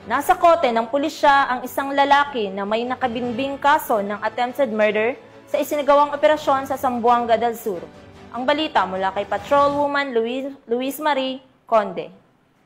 Nasa kote ng pulisya ang isang lalaki na may nakabinbing kaso ng attempted murder sa isinagawang operasyon sa Zamboanga del Sur. Ang balita mula kay Patrolwoman Luis Marie Conde.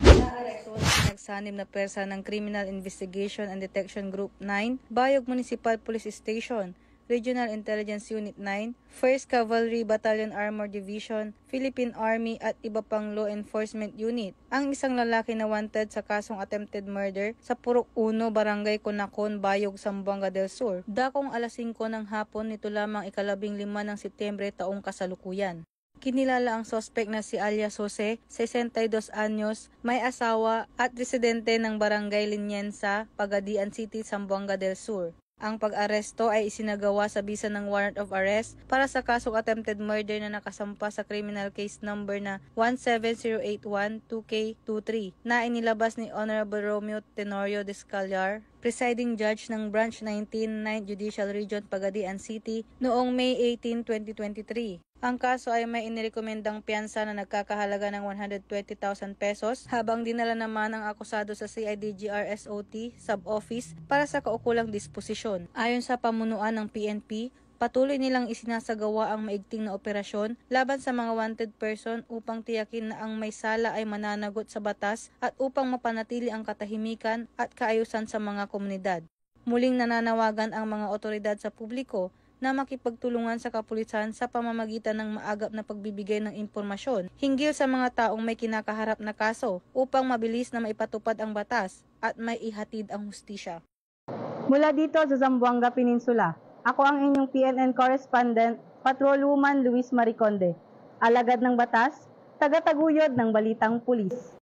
Naaresto sa nagsanib na persa ng Criminal Investigation and Detection Group 9, Bayog Municipal Police Station, Regional Intelligence Unit 9, 1st Cavalry Battalion Armor Division, Philippine Army at iba pang law enforcement unit. Ang isang lalaki na wanted sa kasong attempted murder sa Purok 1, Barangay Conacon, Bayog, Zamboanga del Sur. Dakong alas 5 ng hapon nito lamang ika-15 ng Setyembre taong kasalukuyan. Kinilala ang suspect na si alias Jose, 62 anyos, may asawa at residente ng Barangay Liniensa, Pagadian City, Zamboanga del Sur. Ang pag-aresto ay isinagawa sa bisa ng warrant of arrest para sa kasong attempted murder na nakasampa sa criminal case number na 17081-2K23 na inilabas ni Honorable Romeo Tenorio Descallar, presiding judge ng Branch 19, 9th Judicial Region, Pagadian City noong May 18, 2023. Ang kaso ay may inirekomendang piyansa na nagkakahalaga ng 120,000 pesos habang dinala naman ang akusado sa CIDG RSOT sub-office para sa kaukulang disposisyon. Ayon sa pamunuan ng PNP, patuloy nilang isinasagawa ang maigting na operasyon laban sa mga wanted person upang tiyakin na ang may sala ay mananagot sa batas at upang mapanatili ang katahimikan at kaayusan sa mga komunidad. Muling nananawagan ang mga otoridad sa publiko na makipagtulungan sa kapulisan sa pamamagitan ng maagap na pagbibigay ng impormasyon hinggil sa mga taong may kinakaharap na kaso upang mabilis na maipatupad ang batas at may ihatid ang hustisya. Mula dito sa Zamboanga Peninsula, ako ang inyong PNN correspondent, Patrolwoman Luis Marie Conde, alagad ng batas, tagataguyod ng balitang pulis.